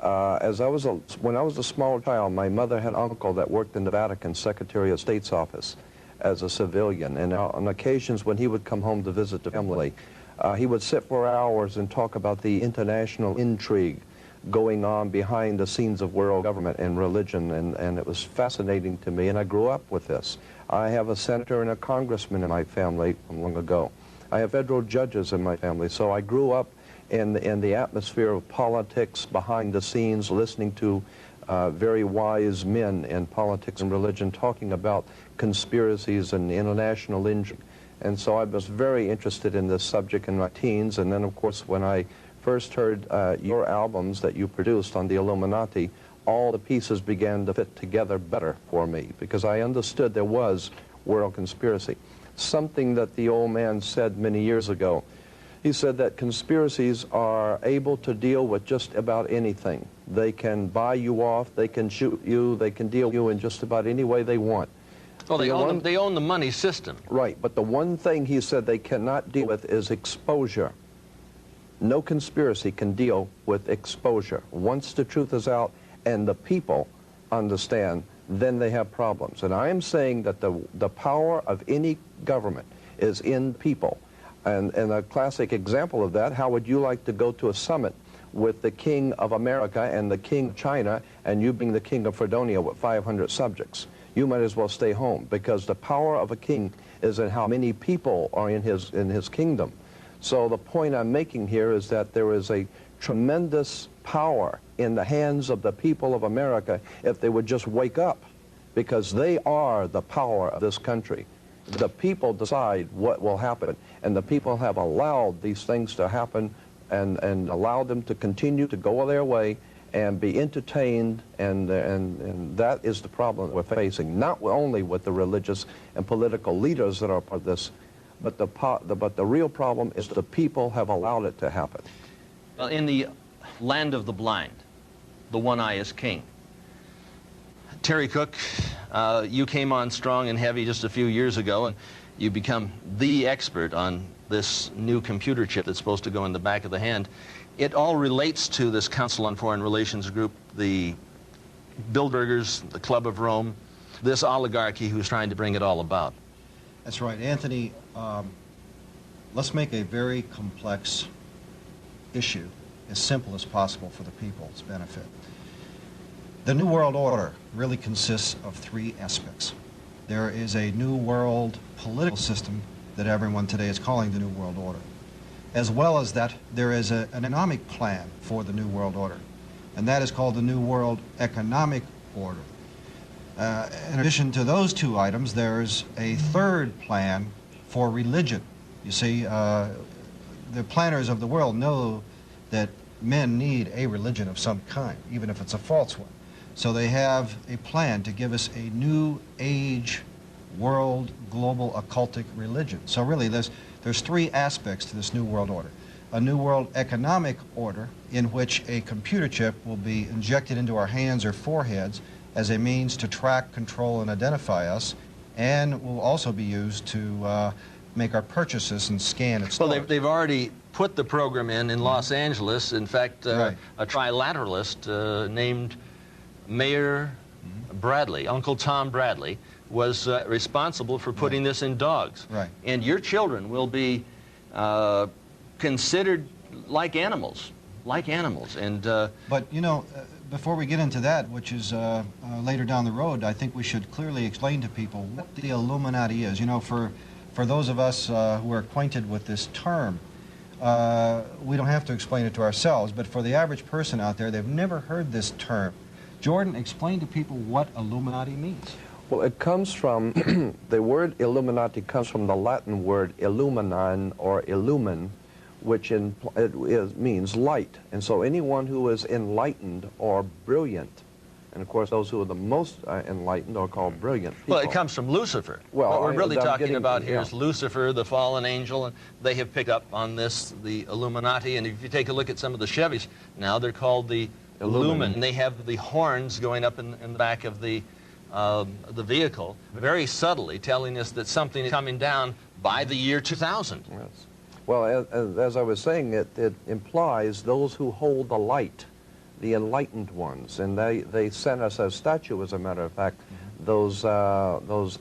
When I was a small child, my mother had an uncle that worked in the Vatican Secretary of State's office as a civilian, and on occasions when he would come home to visit the family, he would sit for hours and talk about the international intrigue going on behind the scenes of world government and religion, and it was fascinating to me, and I grew up with this. I have a senator and a congressman in my family from long ago. I have federal judges in my family, so I grew up in the atmosphere of politics behind the scenes, listening to very wise men in politics and religion talking about conspiracies and international intrigue. And so I was very interested in this subject in my teens, and then of course when I first heard your albums that you produced on the Illuminati, all the pieces began to fit together better for me, because I understood there was world conspiracy. Something that the old man said many years ago. He said that conspiracies are able to deal with just about anything. They can buy you off, they can shoot you, they can deal with you in just about any way they want. Well, they own the money system. Right, but the one thing he said they cannot deal with is exposure. No conspiracy can deal with exposure. Once the truth is out and the people understand, then they have problems. And I am saying that the power of any government is in people. And a classic example of that, how would you like to go to a summit with the King of America and the King of China, and you being the King of Fredonia with 500 subjects? You might as well stay home, because the power of a king is in how many people are in his kingdom. So the point I'm making here is that there is a tremendous power in the hands of the people of America if they would just wake up, because they are the power of this country. The people decide what will happen, and the people have allowed these things to happen and allowed them to continue to go their way and be entertained, and that is the problem we're facing, not only with the religious and political leaders that are part of this, but the real problem is the people have allowed it to happen. Well, in the land of the blind, the one eye is king. Terry Cook, you came on strong and heavy just a few years ago, and you become the expert on this new computer chip that's supposed to go in the back of the hand. It all relates to this Council on Foreign Relations group, the Bilderbergers, the Club of Rome, this oligarchy who's trying to bring it all about. That's right, Anthony. Let's make a very complex issue as simple as possible for the people's benefit. The New World Order really consists of three aspects. There is a New World political system that everyone today is calling the New World Order. As well as that, there is an economic plan for the New World Order, and that is called the New World Economic Order. In addition to those two items, there's a third plan for religion. You see, the planners of the world know that men need a religion of some kind, even if it's a false one. So they have a plan to give us a new age world global occultic religion. So really there's three aspects to this New World Order. A New World Economic Order in which a computer chip will be injected into our hands or foreheads as a means to track, control, and identify us, and will also be used to make our purchases and scan its Well, they've already put the program in Los Angeles. In fact, right. A trilateralist named Mayor Bradley, Uncle Tom Bradley, was responsible for putting this in dogs. Right. And your children will be considered like animals. And but you know, before we get into that, which is later down the road, I think we should clearly explain to people what the Illuminati is. You know, for those of us who are acquainted with this term, we don't have to explain it to ourselves, but for the average person out there, they've never heard this term. Jordan, explain to people what Illuminati means. Well, it comes from, the word Illuminati comes from the Latin word illuminan or illumin, which means light. And so anyone who is enlightened or brilliant, and of course those who are the most enlightened are called brilliant people. Well, it comes from Lucifer. Well, what we're really talking about here yeah. is Lucifer, the fallen angel, and they have picked up on this, the Illuminati. And if you take a look at some of the Chevys, now they're called the Lumen. And they have the horns going up in the back of the vehicle, very subtly telling us that something is coming down by the year 2000. Yes. Well, as I was saying, it implies those who hold the light, the enlightened ones, and they sent us a statue, as a matter of fact. Those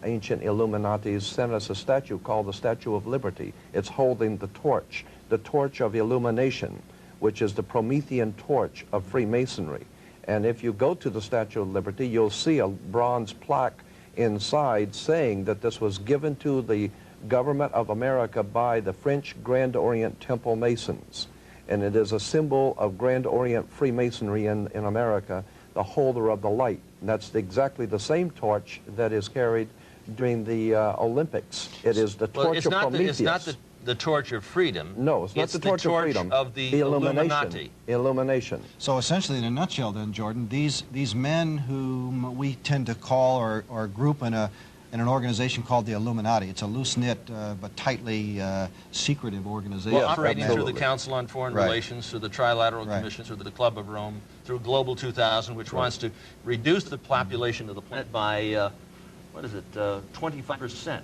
ancient Illuminatis sent us a statue called the Statue of Liberty. It's holding the torch of illumination, which is the Promethean torch of Freemasonry. And if you go to the Statue of Liberty, you'll see a bronze plaque inside saying that this was given to the government of America by the French Grand Orient Temple Masons. And it is a symbol of Grand Orient Freemasonry in America, the holder of the light. And that's exactly the same torch that is carried during the Olympics. It is the torch of Prometheus. It's not the torch of freedom. No, it's not the torch of freedom. Of the Illuminati. Illumination. So essentially, in a nutshell then, Jordan, these men whom we tend to call or group in an organization called the Illuminati. It's a loose-knit but tightly secretive organization. Well, operating absolutely. through the Council on Foreign Right. Relations, through the Trilateral Right. Commission, through the Club of Rome, through Global 2000, which wants to reduce the population of the planet by, 25%.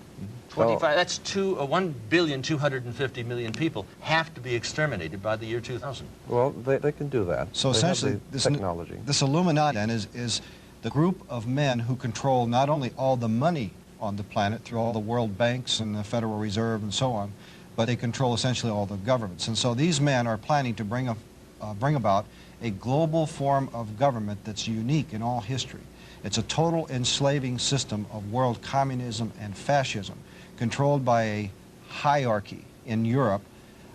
25. That's 1,250,000,000 people have to be exterminated by the year 2000. Well, they can do that. So They have essentially, the technology. this Illuminati then is the group of men who control not only all the money on the planet through all the world banks and the Federal Reserve and so on, but they control essentially all the governments. And so these men are planning to bring about a global form of government that's unique in all history. It's a total enslaving system of world communism and fascism, controlled by a hierarchy in Europe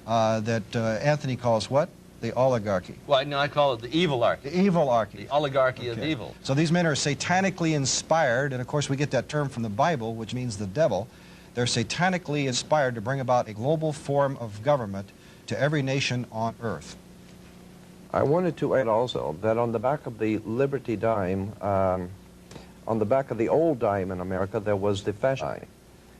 that Anthony calls what? The oligarchy. Well, no, I call it the evil-archy. The evil-archy. The oligarchy of Okay. evil. So these men are satanically inspired, and of course we get that term from the Bible, which means the devil. They're satanically inspired to bring about a global form of government to every nation on earth. I wanted to add also that on the back of the Liberty dime, on the back of the old dime in America, there was the fasci,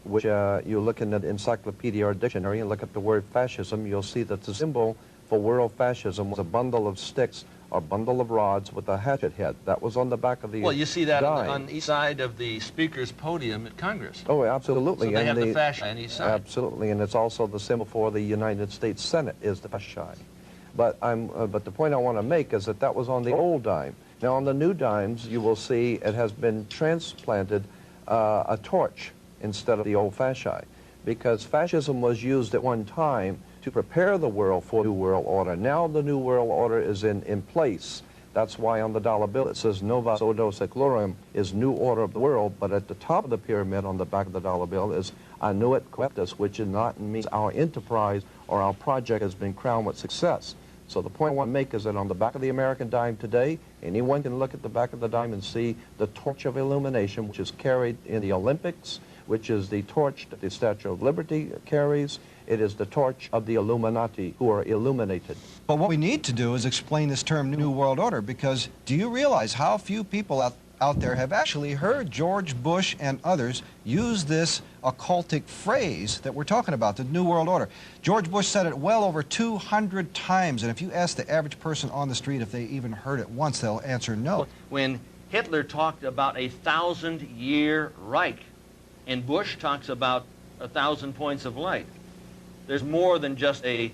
which you look in the encyclopedia or dictionary and look at the word fascism, you'll see that the symbol for world fascism was a bundle of sticks or bundle of rods with a hatchet head. That was on the back of the Well, you see that dime. on each side of the speaker's podium at Congress. Oh, absolutely. So they have the the fasci on each side. Absolutely, and it's also the symbol for the United States Senate is the fasci. But the point I want to make is that was on the old dime. Now on the new dimes, you will see it has been transplanted a torch instead of the old fasci, because fascism was used at one time to prepare the world for New World Order. Now the New World Order is in place. That's why on the dollar bill it says Novus Ordo Seclorum is New Order of the World, but at the top of the pyramid on the back of the dollar bill is Annuit Coeptus, which is not means our enterprise or our project has been crowned with success. So the point I want to make is that on the back of the American dime today, anyone can look at the back of the dime and see the torch of illumination, which is carried in the Olympics, which is the torch that the Statue of Liberty carries. It is the torch of the Illuminati, who are illuminated. But what we need to do is explain this term New World Order, because do you realize how few people out there have actually heard George Bush and others use this occultic phrase that we're talking about, the New World Order? George Bush said it well over 200 times, and if you ask the average person on the street if they even heard it once, they'll answer no. When Hitler talked about a 1,000-year Reich, and Bush talks about 1,000 points of light, there's more than just a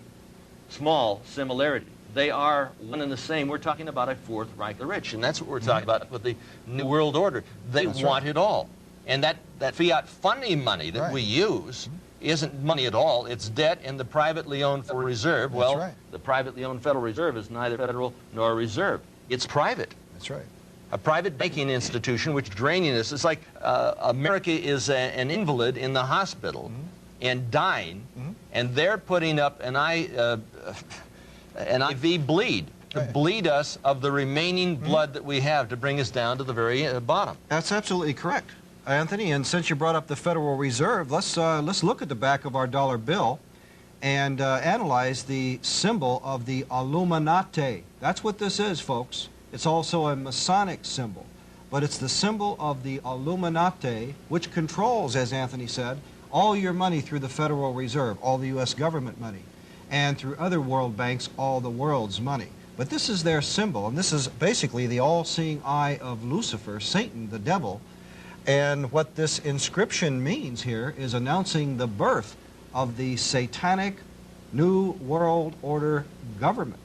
small similarity. They are one and the same. We're talking about a Fourth Reich of the rich, and that's what we're talking about with the New World Order. They want it all. And that fiat funding money that we use isn't money at all. It's debt in the privately owned Federal Reserve. Well, the privately owned Federal Reserve is neither federal nor a reserve. It's private. That's right. A private banking institution which is draining us. It's like America is an invalid in the hospital and dying, and they're putting up an IV bleed to bleed us of the remaining blood that we have to bring us down to the very bottom. That's absolutely correct, Anthony. And since you brought up the Federal Reserve, let's look at the back of our dollar bill and analyze the symbol of the Illuminati. That's what this is, folks. It's also a Masonic symbol, but it's the symbol of the Illuminati, which controls, as Anthony said, all your money through the Federal Reserve, all the U.S. government money, and through other world banks, all the world's money. But this is their symbol, and this is basically the all-seeing eye of Lucifer, Satan, the devil. And what this inscription means here is announcing the birth of the satanic New World Order government.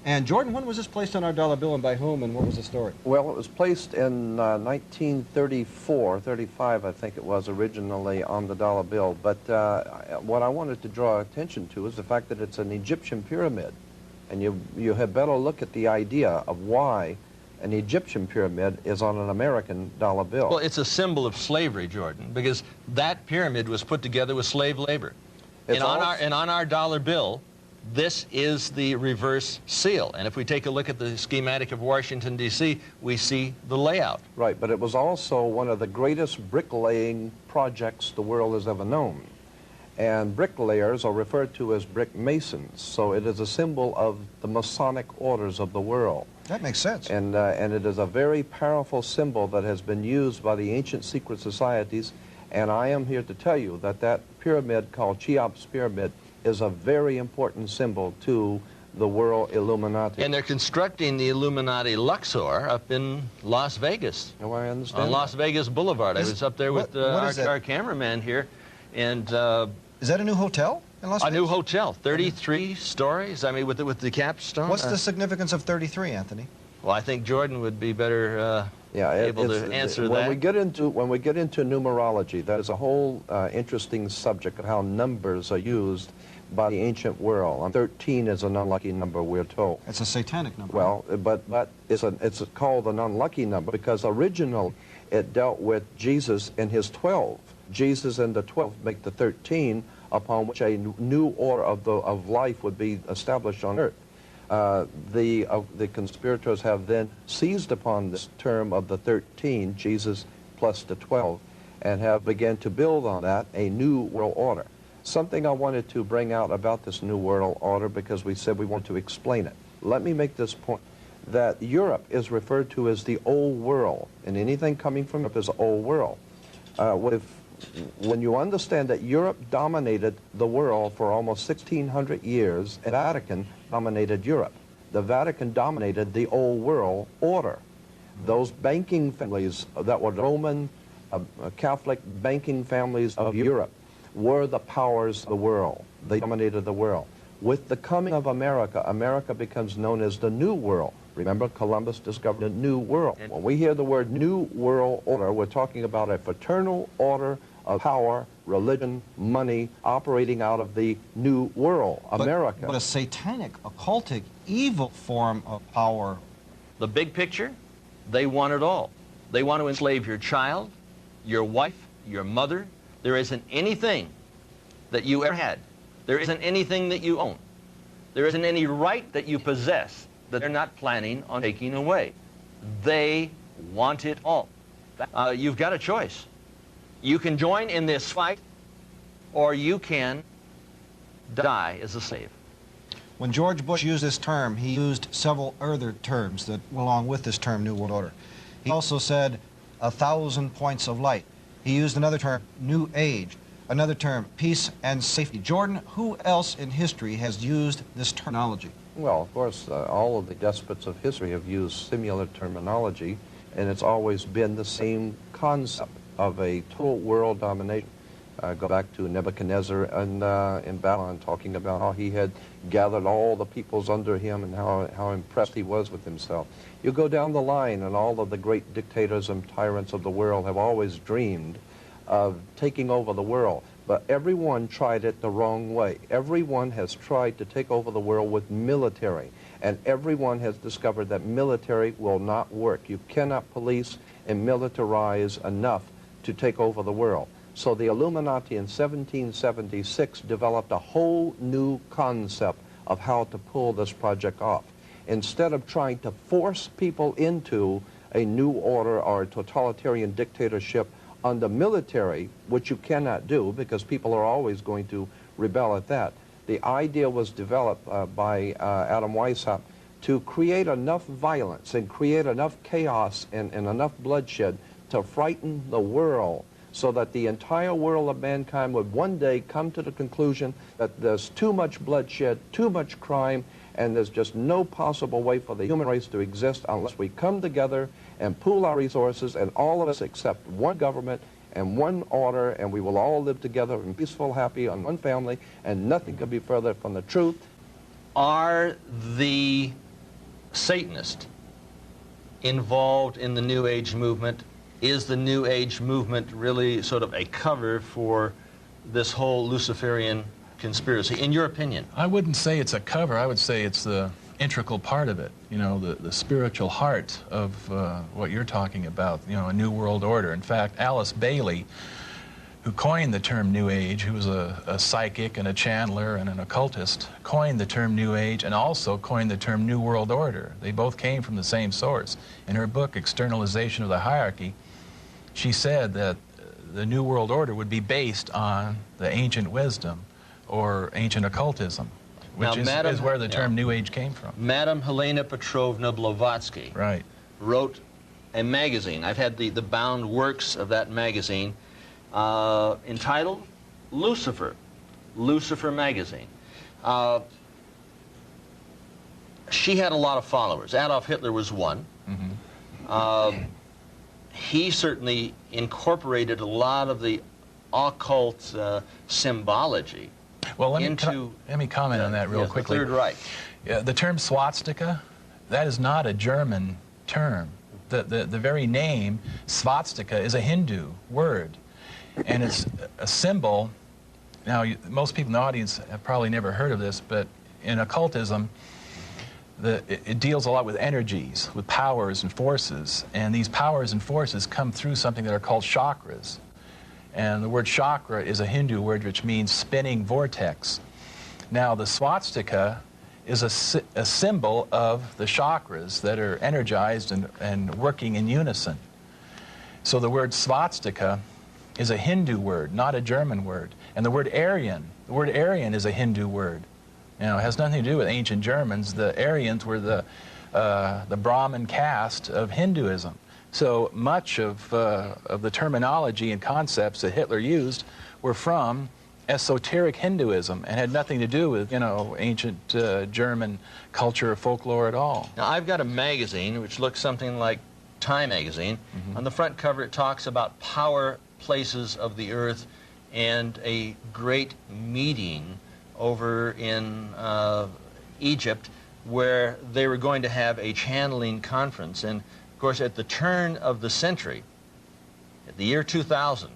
And Jordan, when was this placed on our dollar bill and by whom, and what was the story? Well, it was placed in 1934, 35, I think it was, originally on the dollar bill. But what I wanted to draw attention to is the fact that it's an Egyptian pyramid. And you had better look at the idea of why an Egyptian pyramid is on an American dollar bill. Well, it's a symbol of slavery, Jordan, because that pyramid was put together with slave labor. And on our dollar bill, this is the reverse seal. And if we take a look at the schematic of Washington, D.C., we see the layout. Right, but it was also one of the greatest bricklaying projects the world has ever known. And bricklayers are referred to as brick masons, so it is a symbol of the Masonic orders of the world. That makes sense. And it is a very powerful symbol that has been used by the ancient secret societies, and I am here to tell you that that pyramid called Cheops Pyramid is a very important symbol to the world Illuminati. And they're constructing the Illuminati Luxor up in Las Vegas. Oh, I understand. On Las Vegas Boulevard. I was up there with our cameraman here, and is that a new hotel in Las Vegas? A new hotel, 33 stories. I mean, with the capstone. What's the significance of 33, Anthony? Well, I think Jordan would be better able to answer that. When we get into numerology, that is a whole interesting subject of how numbers are used by the ancient world. 13 is an unlucky number, we're told. It's a satanic number. Well, but it's called an unlucky number because originally it dealt with Jesus and his 12. Jesus and the 12 make the 13, upon which a new order of life would be established on earth. The conspirators have then seized upon this term of the 13, Jesus plus the 12, and have begun to build on that a new world order. Something I wanted to bring out about this new world order, because we said we want to explain it. Let me make this point, that Europe is referred to as the old world, and anything coming from Europe is old world. When you understand that Europe dominated the world for almost 1,600 years, and the Vatican dominated Europe. The Vatican dominated the old world order. Those banking families that were Roman Catholic banking families of Europe were the powers of the world. They dominated the world. With the coming of America, America becomes known as the New World. Remember, Columbus discovered a new world. When we hear the word New World Order, we're talking about a fraternal order of power, religion, money, operating out of the New World, America. But a satanic, occultic, evil form of power. The big picture, they want it all. They want to enslave your child, your wife, your mother. There isn't anything that you ever had. There isn't anything that you own. There isn't any right that you possess that they're not planning on taking away. They want it all. You've got a choice. You can join in this fight, or you can die as a slave. When George Bush used this term, he used several other terms that went along with this term, New World Order. He also said 1,000 points of light. He used another term, New Age, another term, peace and safety. Jordan, who else in history has used this terminology? Well, of course, all of the despots of history have used similar terminology, and it's always been the same concept of a total world domination. Go back to Nebuchadnezzar in Babylon, talking about how he had gathered all the peoples under him and how impressed he was with himself. You go down the line, and all of the great dictators and tyrants of the world have always dreamed of taking over the world. But everyone tried it the wrong way. Everyone has tried to take over the world with military, and everyone has discovered that military will not work. You cannot police and militarize enough to take over the world. So the Illuminati in 1776 developed a whole new concept of how to pull this project off. Instead of trying to force people into a new order or a totalitarian dictatorship under military, which you cannot do because people are always going to rebel at that, the idea was developed by Adam Weishaupt to create enough violence and create enough chaos and enough bloodshed to frighten the world, so that the entire world of mankind would one day come to the conclusion that there's too much bloodshed, too much crime, and there's just no possible way for the human race to exist unless we come together and pool our resources, and all of us accept one government and one order, and we will all live together in peaceful, happy, on one family, and nothing could be further from the truth. Are the Satanist involved in the New Age movement? Is the New Age movement really sort of a cover for this whole Luciferian conspiracy, in your opinion? I wouldn't say it's a cover. I would say it's the integral part of it, you know, the spiritual heart of what you're talking about, you know, a new world order. In fact, Alice Bailey, who coined the term New Age, who was a psychic and a channeler and an occultist, coined the term New Age and also coined the term New World Order. They both came from the same source. In her book, Externalization of the Hierarchy, she said that the New World Order would be based on the ancient wisdom or ancient occultism, which is where the term New Age came from. Madame Helena Petrovna Blavatsky wrote a magazine. I've had the bound works of that magazine, entitled Lucifer, Lucifer magazine. She had a lot of followers. Adolf Hitler was one. He certainly incorporated a lot of the occult symbology let into me comment on that real quickly. The Third Reich. Yeah, the term swastika, that is not a German term. The very name swastika is a Hindu word, and it's a symbol. Now, most people in the audience have probably never heard of this, but in occultism, it deals a lot with energies, with powers and forces, and these powers and forces come through something that are called chakras. And the word chakra is a Hindu word which means spinning vortex. Now, the swastika is a symbol of the chakras that are energized and working in unison. So the word swastika is a Hindu word, not a German word. And the word Aryan is a Hindu word. You know, it has nothing to do with ancient Germans. The Aryans were the Brahmin caste of Hinduism. So much of the terminology and concepts that Hitler used were from esoteric Hinduism and had nothing to do with, you know, ancient German culture or folklore at all. Now, I've got a magazine which looks something like Time magazine. On the front cover, it talks about power places of the earth and a great meeting over in Egypt where they were going to have a channeling conference. And of course, at the turn of the century, at the year 2000,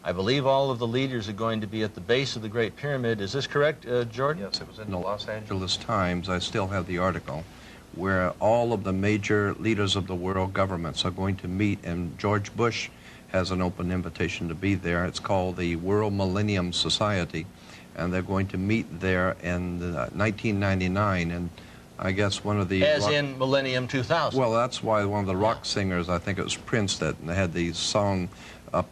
I believe all of the leaders are going to be at the base of the Great Pyramid. Is this correct, Jordan? Yes, it was in the Los Angeles Times. I still have the article, where all of the major leaders of the world governments are going to meet, and George Bush has an open invitation to be there. It's called the World Millennium Society, and they're going to meet there in 1999, and I guess one of the... As in Millennium 2000. Well, that's why one of the rock singers, I think it was Prince, that had the song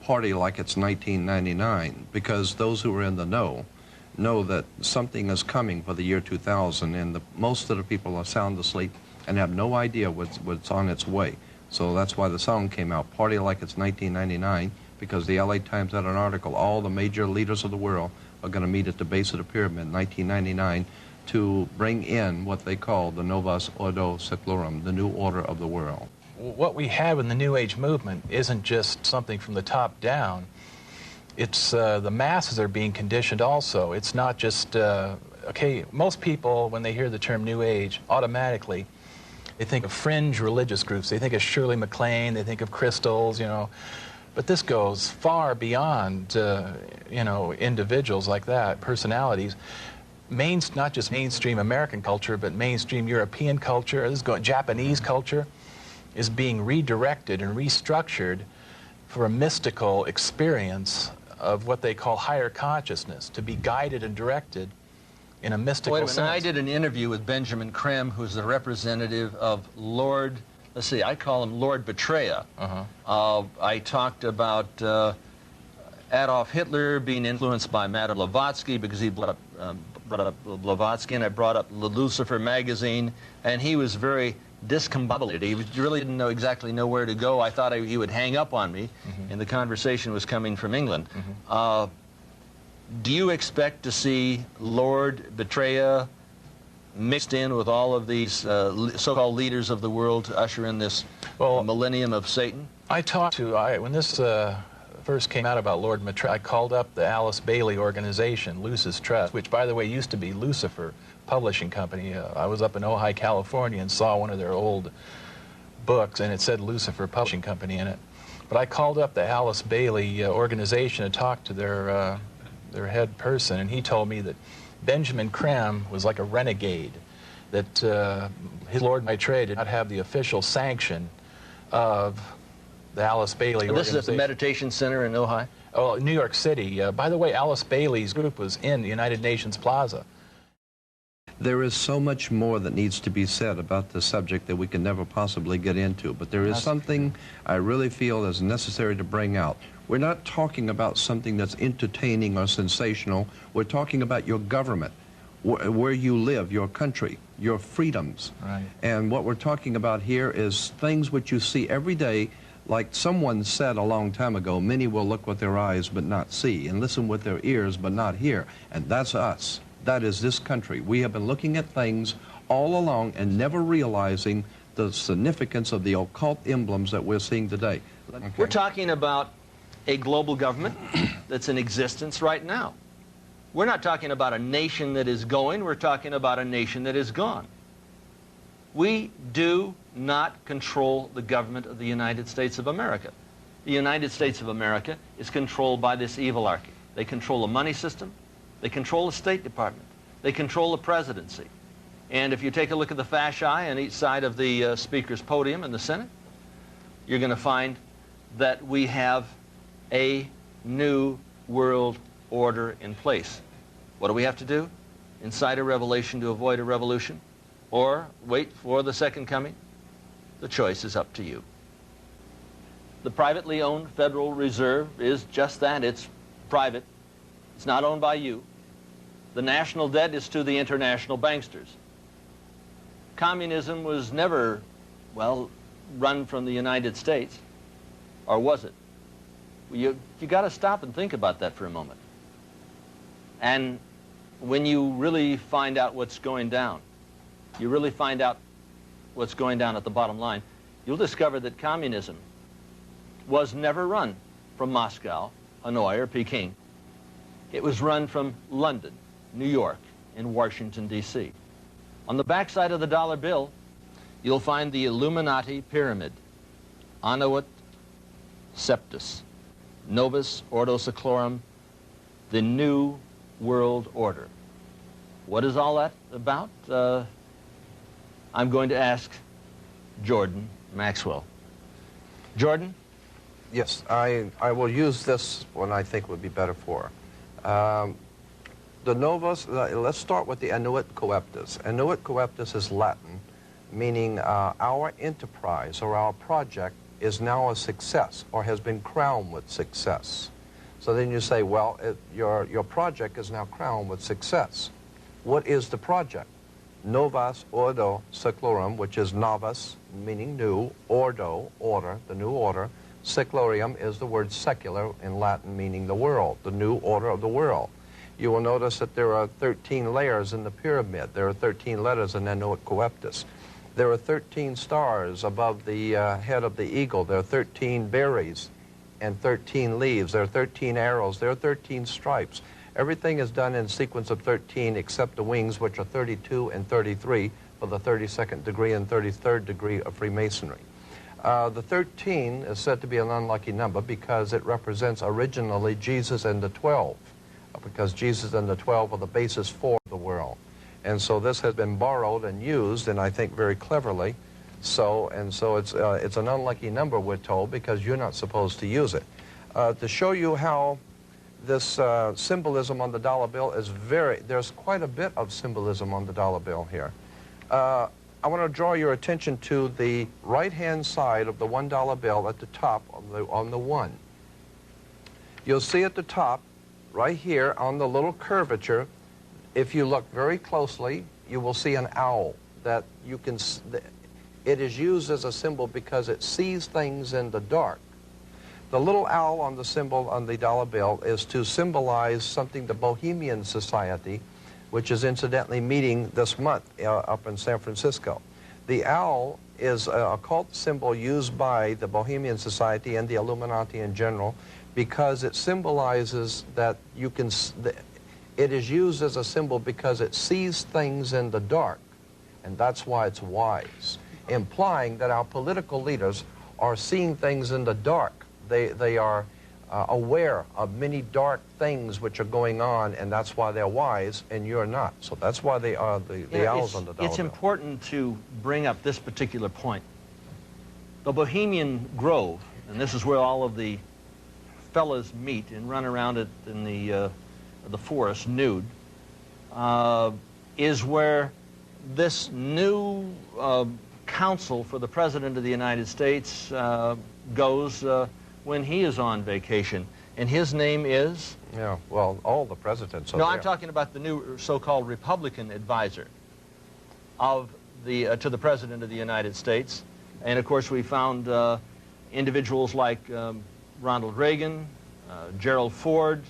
Party Like It's 1999, because those who are in the know that something is coming for the year 2000, and most of the people are sound asleep and have no idea what's on its way. So that's why the song came out, Party Like It's 1999, because the LA Times had an article, all the major leaders of the world are going to meet at the base of the pyramid in 1999 to bring in what they call the Novus Ordo Seclorum, the new order of the world. What we have in the New Age movement isn't just something from the top down. It's the masses are being conditioned also. It's not just, okay, most people, when they hear the term New Age, automatically, they think of fringe religious groups. They think of Shirley MacLaine, they think of crystals, you know. But this goes far beyond, you know, individuals like that, personalities. Not just mainstream American culture, but mainstream European culture, Japanese culture, is being redirected and restructured for a mystical experience of what they call higher consciousness, to be guided and directed in a mystical sense. I did an interview with Benjamin Krem, who's the representative of Lord, let's see, I call him Lord Betrayer. I talked about Adolf Hitler being influenced by Madame Blavatsky, because he brought up Blavatsky, and I brought up Lucifer magazine, and he was very discombobulated. He really didn't exactly know where to go. I thought he would hang up on me, and the conversation was coming from England. Do you expect to see Lord Betrayer mixed in with all of these so-called leaders of the world to usher in this millennium of Satan? I talked to, when this first came out about Lord Maitreya, I called up the Alice Bailey organization, Lucis Trust, which, by the way, used to be Lucifer Publishing Company. I was up in Ojai, California, and saw one of their old books, and it said Lucifer Publishing Company in it. But I called up the Alice Bailey organization and talked to their head person, and he told me that Benjamin Creme was like a renegade, that his Lord Maitreya did not have the official sanction of the Alice Bailey organization. This is at the Meditation Center in Ojai? Oh, New York City. By the way, Alice Bailey's group was in the United Nations Plaza. There is so much more that needs to be said about this subject that we can never possibly get into, but there is something I really feel is necessary to bring out. We're not talking about something that's entertaining or sensational. We're talking about your government, where you live, your country, your freedoms. Right. And what we're talking about here is things which you see every day. Like someone said a long time ago, many will look with their eyes but not see, and listen with their ears but not hear. And that's us. That is this country. We have been looking at things all along and never realizing the significance of the occult emblems that we're seeing today. Okay. We're talking about a global government that's in existence right now. We're not talking about a nation that is going, we're talking about a nation that is gone. We do not control the government of the United States of America. The United States of America is controlled by this evilarchy. They control the money system, they control the State Department, they control the presidency. And if you take a look at the fasci on each side of the Speaker's podium in the Senate, you're going to find that we have a new world order in place. What do we have to do? Incite a revelation to avoid a revolution? Or wait for the second coming? The choice is up to you. The privately owned Federal Reserve is just that. It's private. It's not owned by you. The national debt is to the international banksters. Communism was never, well, run from the United States. Or was it? You got to stop and think about that for a moment. And when you really find out what's going down, you really find out what's going down at the bottom line, you'll discover that communism was never run from Moscow, Hanoi, or Peking. It was run from London, New York, and Washington, D.C. On the backside of the dollar bill, you'll find the Illuminati pyramid, Annuit Septus, Novus Ordo Seclorum, the New World Order. What is all that about? I'm going to ask Jordan Maxwell. Jordan? Yes, I will use this one I think would be better for. The Novus, let's start with the Annuit Coeptus. Annuit Coeptus is Latin, meaning our enterprise or our project is now a success or has been crowned with success. So then you say, well, your project is now crowned with success. What is the project? Novus Ordo Seclorum, which is novus, meaning new, ordo, order, the new order. Seclorium is the word secular in Latin, meaning the world, the new order of the world. You will notice that there are 13 layers in the pyramid. There are 13 letters in Annuit Coeptus. There are 13 stars above the head of the eagle. There are 13 berries and 13 leaves. There are 13 arrows. There are 13 stripes. Everything is done in sequence of 13 except the wings, which are 32 and 33 for the 32nd degree and 33rd degree of Freemasonry. The 13 is said to be an unlucky number because it represents originally Jesus and the 12, because Jesus and the 12 are the basis for the world. And so this has been borrowed and used, and I think very cleverly. So it's an unlucky number, we're told, because you're not supposed to use it. To show you how this symbolism on the dollar bill is there's quite a bit of symbolism on the dollar bill here. I want to draw your attention to the right-hand side of the $1 bill at the top on the 1. You'll see at the top, right here on the little curvature, if you look very closely, you will see an owl that you can. It is used as a symbol because it sees things in the dark. The little owl on the symbol on the dollar bill is to symbolize something the Bohemian Society, which is incidentally meeting this month up in San Francisco. The owl is a occult symbol used by the Bohemian Society and the Illuminati in general, because it symbolizes that you can, it is used as a symbol because it sees things in the dark, and that's why it's wise, implying that our political leaders are seeing things in the dark. They are aware of many dark things which are going on, and that's why they're wise, and you're not. So that's why they are the owls on the dollar It's bill. important to bring up this particular point. The Bohemian Grove, and this is where all of the fellas meet and run around it in the forest nude, is where this new counsel for the President of the United States goes when he is on vacation. And his name is? Yeah, well, all the presidents are No, there. I'm talking about the new so-called Republican advisor of to the President of the United States. And, of course, we found individuals like Ronald Reagan, Gerald Ford,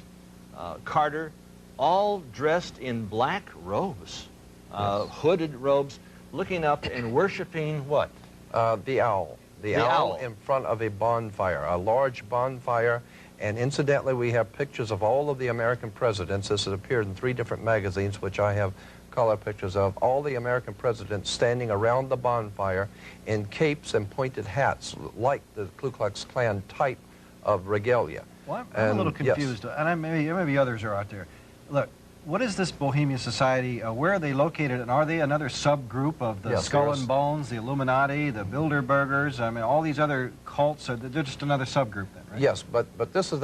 Carter, all dressed in black robes, Yes. hooded robes, looking up and worshiping what? The owl. The owl in front of a bonfire, a large bonfire. And incidentally, we have pictures of all of the American presidents. This has appeared in 3 different magazines, which I have color pictures of. All the American presidents standing around the bonfire in capes and pointed hats, like the Ku Klux Klan type of regalia. Well, I'm a little confused, yes. and maybe others are out there. Look, what is this Bohemian Society? Where are they located, and are they another subgroup of the Yes, Skull there's- and Bones, the Illuminati, the Bilderbergers? I mean, all these other cults, they're just another subgroup then, right? Yes, but this is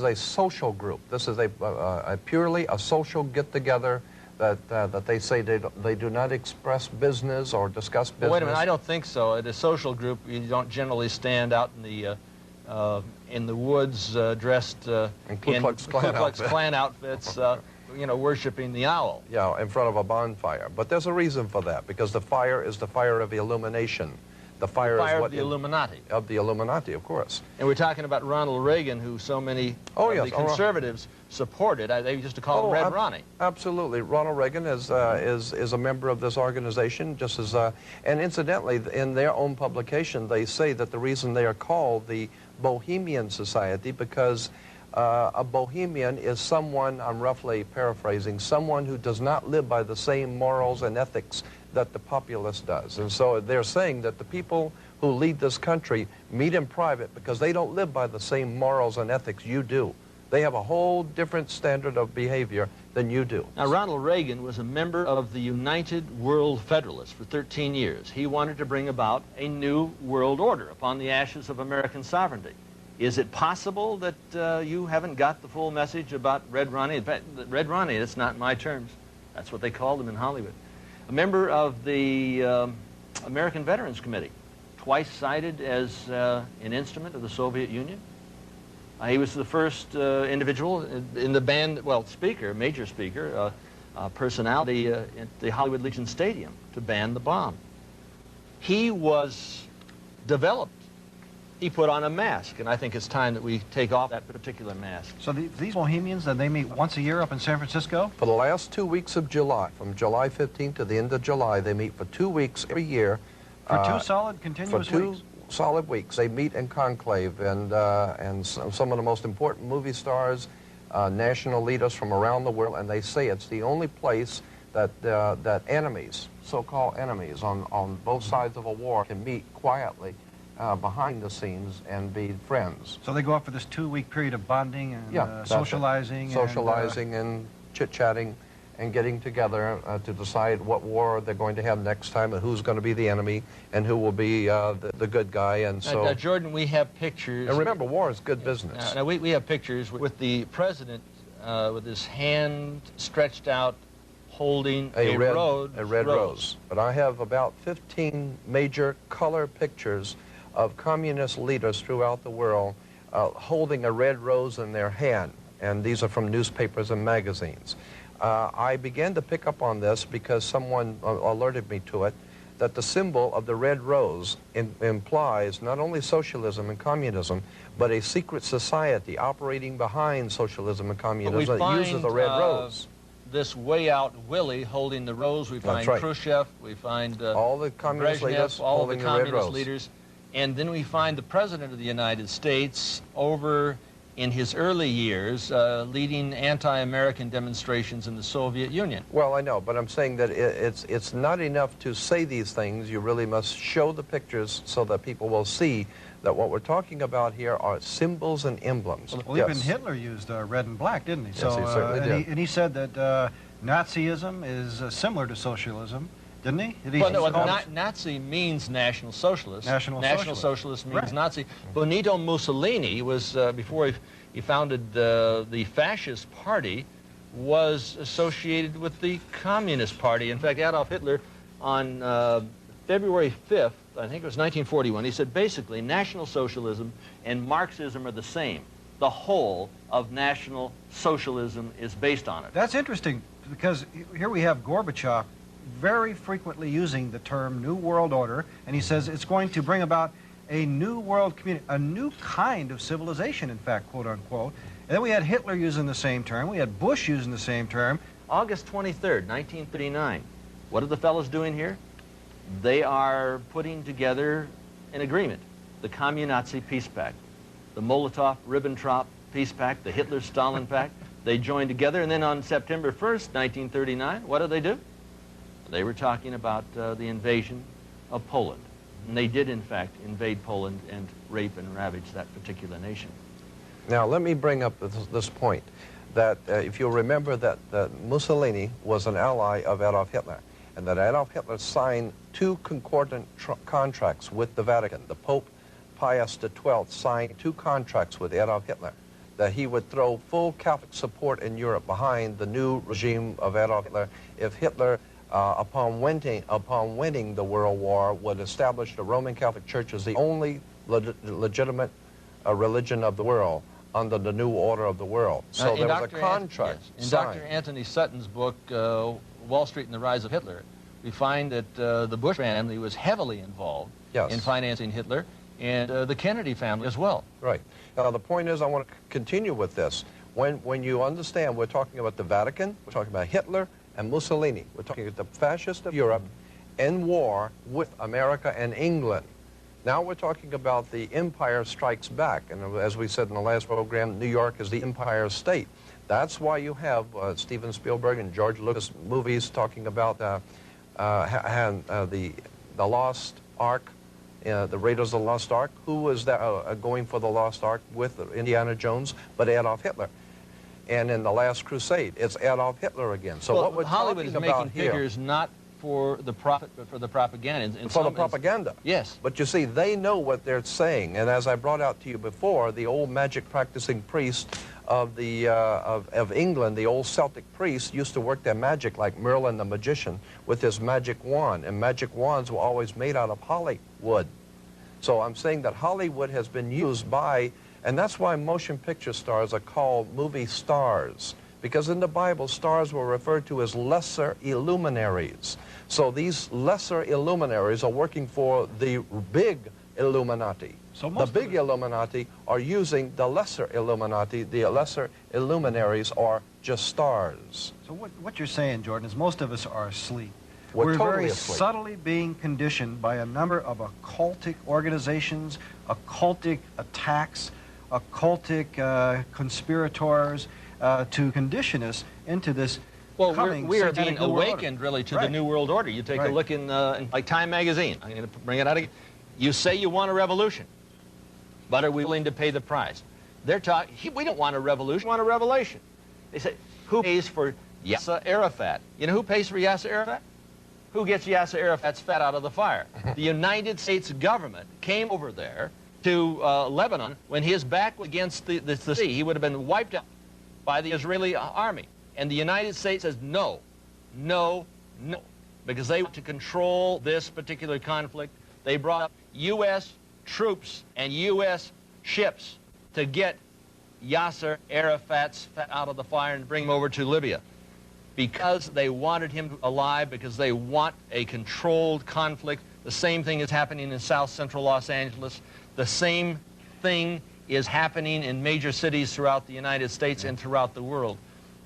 a social group. This is a purely a social get-together that they say they do not express business or discuss business. Well, wait a minute, I don't think so. At a social group, you don't generally stand out in the woods dressed In Ku Klux Klan outfits, you know, worshiping the owl. Yeah, in front of a bonfire. But there's a reason for that, because the fire is the fire of illumination. The fire, The fire is what of the Illuminati. Of the Illuminati, of course. And we're talking about Ronald Reagan, who so many Oh, of yes, the conservatives supported. They used to call him Red Ronnie. Absolutely. Ronald Reagan is a member of this organization, just as, and incidentally, in their own publication, they say that the reason they are called the Bohemian Society, because a Bohemian is someone, I'm roughly paraphrasing, someone who does not live by the same morals and ethics that the populace does. And so they're saying that the people who lead this country meet in private because they don't live by the same morals and ethics you do. They have a whole different standard of behavior than you do. Now, Ronald Reagan was a member of the United World Federalists for 13 years. He wanted to bring about a new world order upon the ashes of American sovereignty. Is it possible that you haven't got the full message about Red Ronnie? In fact, Red Ronnie, that's not my terms. That's what they called him in Hollywood. A member of the American Veterans Committee, twice cited as an instrument of the Soviet Union. He was the first individual in the band, well, speaker, major speaker, personality at the Hollywood Legion Stadium to ban the bomb. He was developed. He put on a mask, and I think it's time that we take off that particular mask. So these Bohemians, they meet once a year up in San Francisco? For the last 2 weeks of July, from July 15th to the end of July, they meet for 2 weeks every year. For 2 solid, continuous for 2 weeks? solid weeks. They meet in conclave, and some of the most important movie stars, national leaders from around the world, and they say it's the only place that enemies, so-called enemies on both sides of a war, can meet quietly behind the scenes and be friends. So they go out for this 2-week period of bonding and Yeah, socializing? Socializing and chit-chatting and getting together to decide what war they're going to have next time and who's going to be the enemy and who will be the good guy. And so, Now, Jordan, we have pictures. and remember, war is good business. Now we have pictures with the president with his hand stretched out, holding a red rose. rose. But I have about 15 major color pictures of communist leaders throughout the world holding a red rose in their hand, and these are from newspapers and magazines. I began to pick up on this because someone alerted me to it, that the symbol of the red rose implies not only socialism and communism, but a secret society operating behind socialism and communism that uses the red rose. this way out Willie holding the rose. We find right. Khrushchev, we find all the communist Brezhnev, leaders all of the holding the red communist rose. leaders. And then we find the President of the United States over in his early years leading anti-American demonstrations in the Soviet Union. Well, I know, but I'm saying that it's not enough to say these things. You really must show the pictures so that people will see that what we're talking about here are symbols and emblems. Well, even Hitler used red and black, didn't he? Yes, he certainly did. And he said that Nazism is similar to socialism, didn't he? Well, no, Nazi means National Socialist. National Socialist means right. Nazi. Benito Mussolini was, before he founded the Fascist Party, was associated with the Communist Party. In fact, Adolf Hitler, on February 5th, I think it was 1941, he said, basically, National Socialism and Marxism are the same. The whole of National Socialism is based on it. That's interesting, because here we have Gorbachev very frequently using the term New World Order, and he says it's going to bring about a new world community, a new kind of civilization, in fact, quote unquote. And then we had Hitler using the same term, we had Bush using the same term. August 23rd, 1939. What are the fellows doing here? They are putting together an agreement, the Commun-Nazi Peace Pact, the Molotov-Ribbentrop Peace Pact, the Hitler-Stalin Pact. They joined together, and then on September 1st, 1939, what did? They were talking about the invasion of Poland. And they did, in fact, invade Poland and rape and ravage that particular nation. Now, let me bring up this point, that if you'll remember that Mussolini was an ally of Adolf Hitler, and that Adolf Hitler signed two concordant contracts with the Vatican. The Pope Pius XII signed two contracts with Adolf Hitler, that he would throw full Catholic support in Europe behind the new regime of Adolf Hitler if Hitler, upon winning the World War, would establish the Roman Catholic Church as the only legitimate religion of the world under the new order of the world. So there was a contract in signed. Dr. Anthony Sutton's book, Wall Street and the Rise of Hitler, we find that the Bush family was heavily involved in financing Hitler, and the Kennedy family as well. Right. Now, the point is, I want to continue with this. When you understand, we're talking about the Vatican, we're talking about Hitler and Mussolini. We're talking about the fascists of Europe in war with America and England. Now we're talking about the Empire Strikes Back, and as we said in the last program, New York is the Empire State. That's why you have Steven Spielberg and George Lucas movies talking about the Lost Ark, the Raiders of the Lost Ark. Who was going for the Lost Ark with Indiana Jones but Adolf Hitler? And in The Last Crusade, it's Adolf Hitler again. So well, what we're Hollywood talking is about making here, figures not for the profit, but for the propaganda. for the propaganda. Yes. But you see, they know what they're saying. And as I brought out to you before, the old magic practicing priest of England, the old Celtic priest, used to work their magic like Merlin the magician with his magic wand. And magic wands were always made out of Hollywood. So I'm saying that Hollywood has been used by, and that's why motion picture stars are called movie stars. Because in the Bible, stars were referred to as lesser illuminaries. So these lesser illuminaries are working for the big Illuminati. So the big Illuminati are using the lesser Illuminati. The lesser illuminaries are just stars. So what you're saying, Jordan, is most of us are asleep. We're totally very asleep. subtly being conditioned by a number of occultic organizations, occultic attacks, occultic conspirators, to condition us into this coming we are satanic being new world awakened, order. really, to the New World Order. You take a look in like Time magazine. I'm going to bring it out again. You say you want a revolution, but are we willing to pay the price? They're talking, we don't want a revolution, we want a revelation. They say, who pays for Yasser Arafat? You know who pays for Yasser Arafat? Who gets Yasser Arafat's fat out of the fire? The United States government came over there to Lebanon when his back was against the sea. He would have been wiped out by the Israeli army. And the United States says no, no, no, because they want to control this particular conflict. They brought up U.S. troops and U.S. ships to get Yasser Arafat's fat out of the fire and bring him over to Libya, because they wanted him alive, because they want a controlled conflict. The same thing is happening in South Central Los Angeles. The same thing is happening in major cities throughout the United States and throughout the world.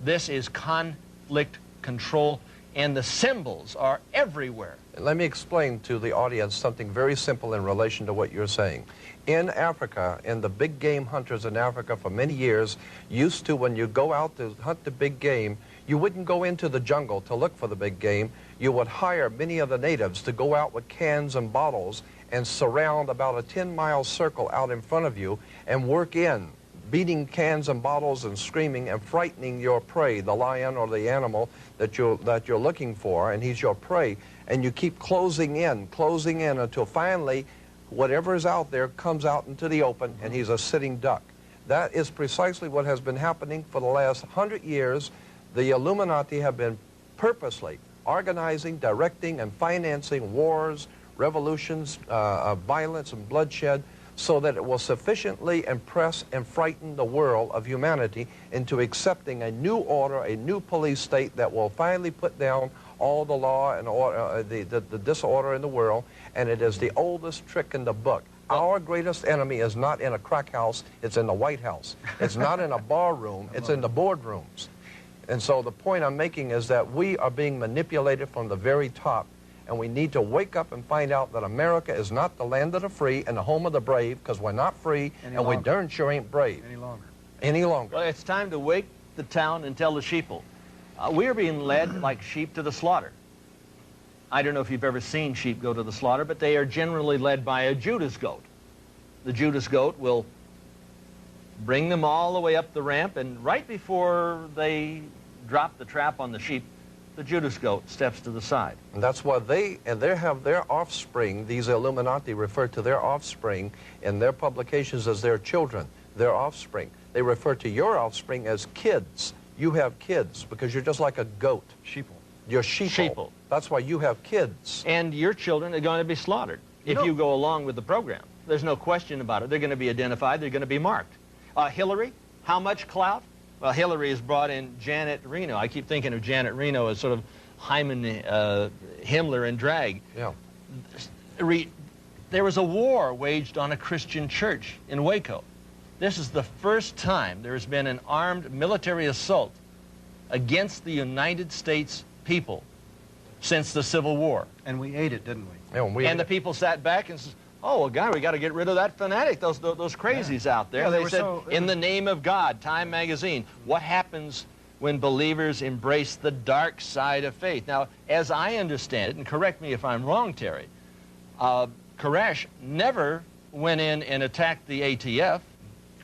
This is conflict control, and the symbols are everywhere. Let me explain to the audience something very simple in relation to what you're saying. In Africa, and the big game hunters in Africa for many years used to, when you go out to hunt the big game, you wouldn't go into the jungle to look for the big game. You would hire many of the natives to go out with cans and bottles and surround about a 10-mile circle out in front of you and work in, beating cans and bottles and screaming and frightening your prey, the lion or the animal that you're looking for, and he's your prey. And you keep closing in until finally whatever is out there comes out into the open, and he's a sitting duck. That is precisely what has been happening for the last 100 years. The Illuminati have been purposely organizing, directing, and financing wars, revolutions, violence, and bloodshed, so that it will sufficiently impress and frighten the world of humanity into accepting a new order, a new police state that will finally put down all the law and order, the disorder in the world. And it is the oldest trick in the book. Our greatest enemy is not in a crack house, it's in the White House. It's not in a bar room, it's in the boardrooms. And so the point I'm making is that we are being manipulated from the very top, and we need to wake up and find out that America is not the land of the free and the home of the brave, because we're not free, and we darn sure ain't brave. Any longer. Well, it's time to wake the town and tell the sheeple. We are being led like sheep to the slaughter. I don't know if you've ever seen sheep go to the slaughter, but they are generally led by a Judas goat. The Judas goat will bring them all the way up the ramp, and right before they drop the trap on the sheep, the Judas goat steps to the side. And that's why they have their offspring, these Illuminati refer to their offspring in their publications as their children, their offspring. They refer to your offspring as kids. You have kids because you're just like a goat. Sheeple. You're sheeple. That's why you have kids. And your children are going to be slaughtered if you go along with the program. There's no question about it. They're going to be identified. They're going to be marked. Hillary, how much clout? Well, Hillary has brought in Janet Reno. I keep thinking of Janet Reno as sort of Hyman Himmler in drag. Yeah. There was a war waged on a Christian church in Waco. This is the first time there has been an armed military assault against the United States people since the Civil War. And we ate it, didn't we? Yeah, and the people sat back and said, oh, well, God, we got to get rid of that fanatic, those crazies out there. Yeah, they said, in the name of God, Time magazine, what happens when believers embrace the dark side of faith? Now, as I understand it, and correct me if I'm wrong, Terry, Koresh never went in and attacked the ATF.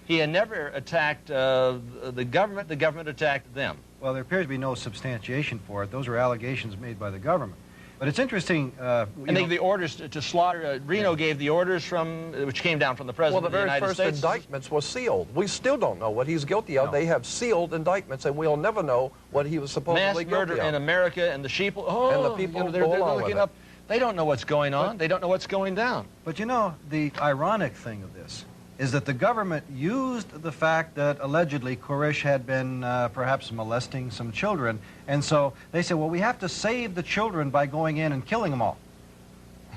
He had never attacked the government. The government attacked them. Well, there appears to be no substantiation for it. Those are allegations made by the government. But it's interesting. And the orders to slaughter, Reno gave the orders which came down from the President of the United States. Well, the very first indictments were sealed. We still don't know what he's guilty of. No. They have sealed indictments, and we'll never know what he was supposedly guilty of. Mass murder in America, and the sheeple, and the people they're looking up. They don't know what's going on. They don't know what's going down. But you know, the ironic thing of this is that the government used the fact that allegedly Koresh had been perhaps molesting some children, and so they said, well, we have to save the children by going in and killing them all.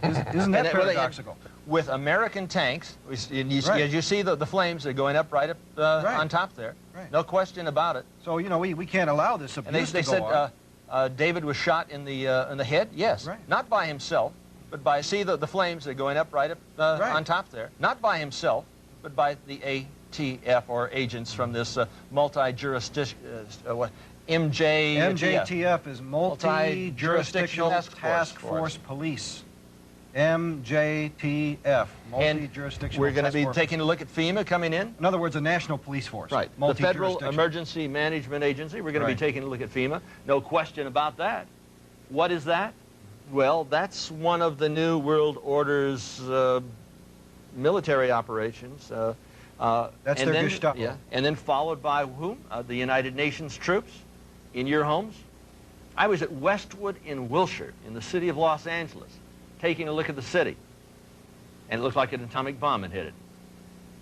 Isn't that paradoxical? With American tanks, as you see the flames, they're going up right up on top there. Right. No question about it. So, you know, we can't allow this abuse to go on. They said David was shot in the head. Yes, right. Not by himself, but by, see the flames, they're going up right up on top there. Not by himself, but by the ATF, or agents from this multi-jurisdiction, MJTF is Multi-Jurisdictional Task Force Police. MJTF, Multi-Jurisdictional We're going to be taking a look at FEMA coming in. In other words, a national police force. Right. The Federal Emergency Management Agency. We're going to be taking a look at FEMA. No question about that. What is that? Well, that's one of the New World Order's military operations. That's their Gestapo. Yeah, and then followed by whom? The United Nations troops in your homes. I was at Westwood in Wilshire, in the city of Los Angeles, taking a look at the city, and it looked like an atomic bomb had hit it.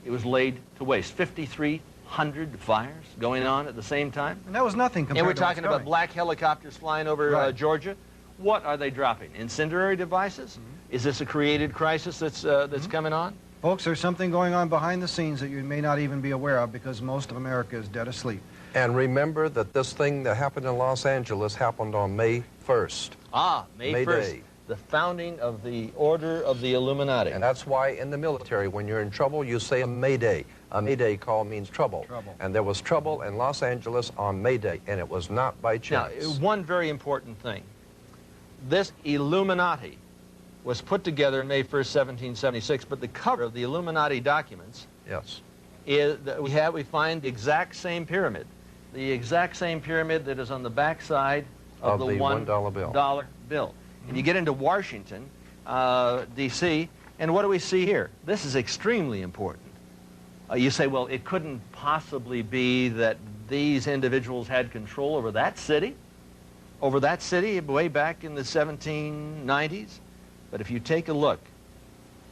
It was laid to waste. 5,300 fires going on at the same time. And that was nothing compared to And we're talking about black helicopters flying over Georgia. What are they dropping? Incendiary devices? Mm-hmm. Is this a created crisis that's coming on? Folks, there's something going on behind the scenes that you may not even be aware of because most of America is dead asleep. And remember that this thing that happened in Los Angeles happened on May 1st. Ah, May 1st. Day. The founding of the Order of the Illuminati. And that's why in the military, when you're in trouble, you say a Mayday. A Mayday call means trouble. And there was trouble in Los Angeles on May Day, and it was not by chance. Now, one very important thing. This Illuminati was put together on May 1st, 1776, but the cover of the Illuminati documents Yes. is that we find the exact same pyramid. The exact same pyramid that is on the back side of the $1 bill. And you get into Washington, D.C., and what do we see here? This is extremely important. You say, well, it couldn't possibly be that these individuals had control over that city way back in the 1790s? But if you take a look,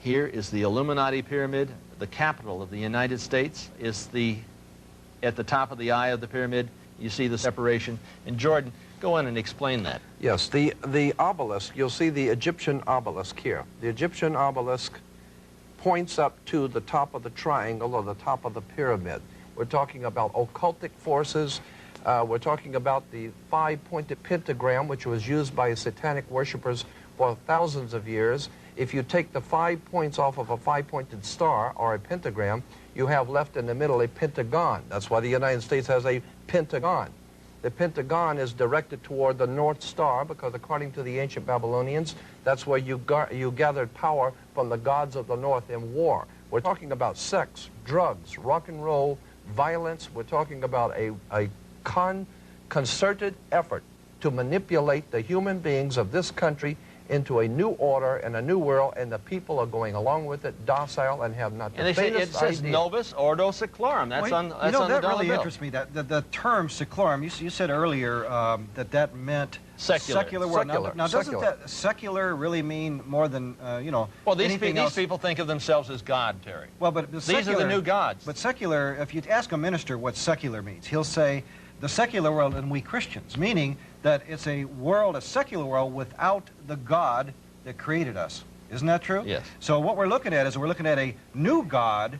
here is the Illuminati pyramid. The capital of the United States is at the top of the eye of the pyramid. You see the separation. And Jordan, go in and explain that. Yes, the obelisk, you'll see the Egyptian obelisk here. The Egyptian obelisk points up to the top of the triangle or the top of the pyramid. We're talking about occultic forces. We're talking about the five-pointed pentagram, which was used by satanic worshipers for thousands of years. If you take the 5 points off of a five-pointed star or a pentagram, you have left in the middle a pentagon. That's why the United States has a pentagon. The pentagon is directed toward the North Star because according to the ancient Babylonians, that's where you gathered power from the gods of the North in war. We're talking about sex, drugs, rock and roll, violence. We're talking about a concerted effort to manipulate the human beings of this country into a new order and a new world, and the people are going along with it, docile, and have not the And they say it says idea. Novus Ordo Seclorum. That's on the that dollar really bill. interests me. That the term seclorum. You said earlier that meant Secular. world. Secular. Now doesn't Secular. that secular really mean more than Well, these anything else? people think of themselves as God, Terry. Well, but These are the new gods. But secular, if you ask a minister what secular means, he'll say the secular world and we Christians, meaning that it's a world, a secular world without the God that created us. Isn't that true? Yes. So what we're looking at is we're looking at a new God,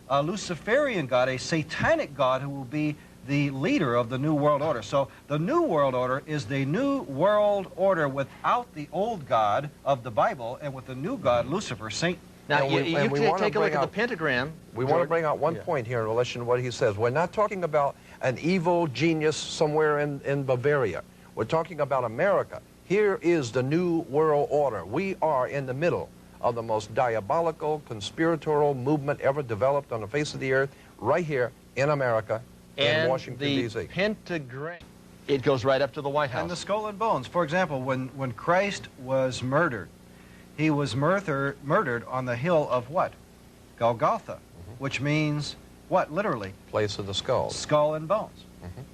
a Luciferian God, a satanic God who will be the leader of the New World Order. So the New World Order is the New World Order without the old God of the Bible and with the new God, Lucifer, Satan. Now, And you take a look at the pentagram. We want to bring out one point here in relation to what he says. We're not talking about an evil genius somewhere in Bavaria. We're talking about America. Here is the New World Order. We are in the middle of the most diabolical, conspiratorial movement ever developed on the face of the earth, right here in America, in Washington, D.C. And the pentagram, it goes right up to the White House. And the skull and bones. For example, when Christ was murdered, he was murdered on the hill of what? Golgotha, which means what, literally? Place of the skulls. Skull and bones,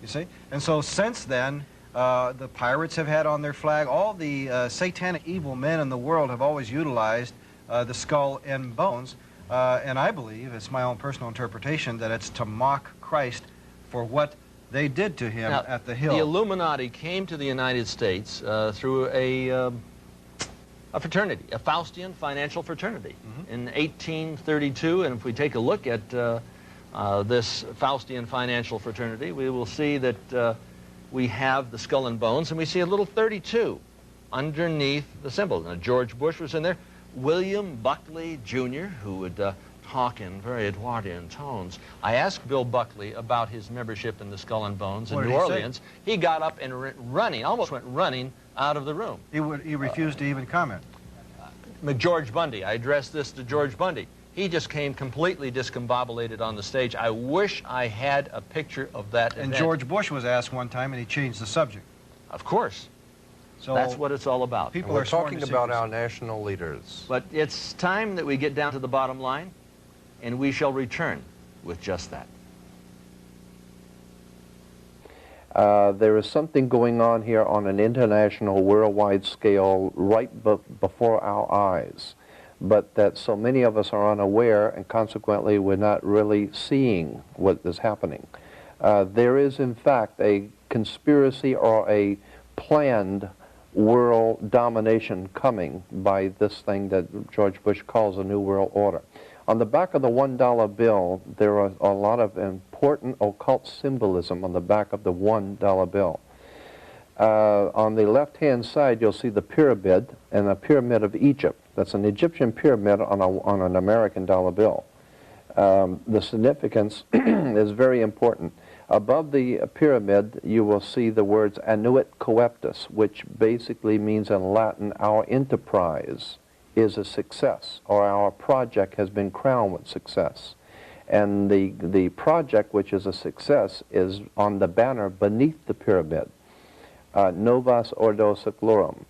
you see? And so since then, the pirates have had on their flag, all the satanic evil men in the world have always utilized the skull and bones. And I believe, it's my own personal interpretation, that it's to mock Christ for what they did to him Now, at the hill. The Illuminati came to the United States through a fraternity, a Faustian financial fraternity, in 1832. And if we take a look at this Faustian financial fraternity, we will see that we have the skull and bones, and we see a little 32 underneath the symbol. Now, George Bush was in there. William Buckley, Jr., who would talk in very Edwardian tones. I asked Bill Buckley about his membership in the Skull and Bones in New Orleans. He got up and almost went running out of the room. He refused to even comment. George Bundy, I addressed this to George Bundy. He just came completely discombobulated on the stage. I wish I had a picture of that event. And George Bush was asked one time, and he changed the subject. Of course. So that's what it's all about. People We're are sworn talking to about secrecy. our national leaders. But it's time that we get down to the bottom line, and we shall return with just that. There is something going on here on an international, worldwide scale right before our eyes, but that so many of us are unaware, and consequently we're not really seeing what is happening. There is, in fact, a conspiracy or a planned world domination coming by this thing that George Bush calls a New World Order. On the back of the $1 bill, there are a lot of important occult symbolism on the back of the $1 bill. On the left-hand side, you'll see the pyramid, and the pyramid of Egypt. That's an Egyptian pyramid on an American dollar bill. The significance is very important. Above the pyramid, you will see the words annuit coeptus, which basically means in Latin, our enterprise is a success, or our project has been crowned with success. And the project, which is a success, is on the banner beneath the pyramid, Novus Ordo Seclorum,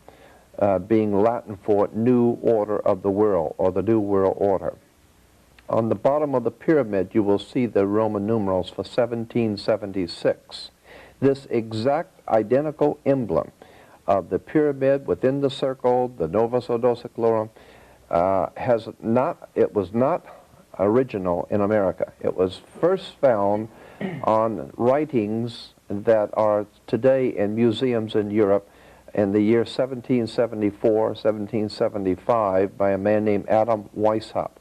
being Latin for new order of the world, or the new world order. On the bottom of the pyramid, you will see the Roman numerals for 1776. This exact identical emblem of the pyramid within the circle, the Novus Ordo Seclorum, it was not original in America. It was first found on writings that are today in museums in Europe in the year 1774, 1775 by a man named Adam Weishaupt,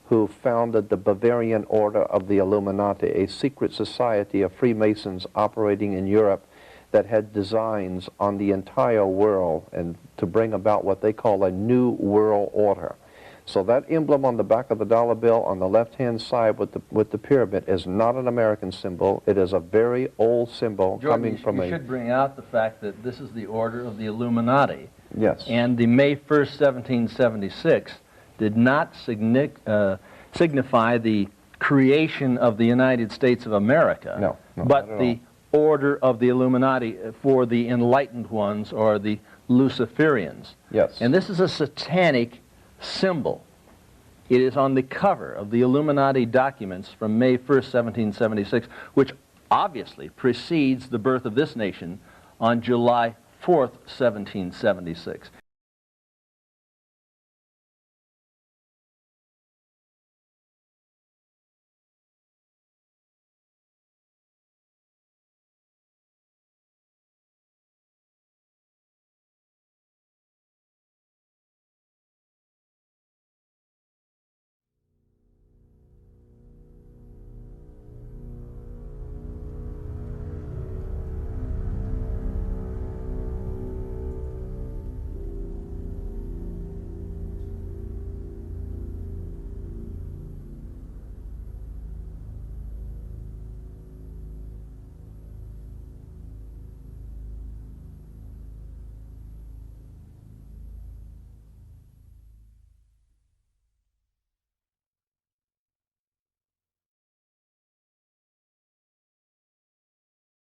who founded the Bavarian Order of the Illuminati, a secret society of Freemasons operating in Europe that had designs on the entire world and to bring about what they call a new world order. So that emblem on the back of the dollar bill on the left-hand side with the pyramid is not an American symbol. It is a very old symbol. Jordan, coming from you should bring out the fact that this is the Order of the Illuminati. Yes. And the May 1st, 1776 did not signify the creation of the United States of America, no, but the Order of the Illuminati for the enlightened ones, or the Luciferians. Yes. And this is a satanic symbol. It is on the cover of the Illuminati documents from May 1st, 1776, which obviously precedes the birth of this nation on July 4th, 1776.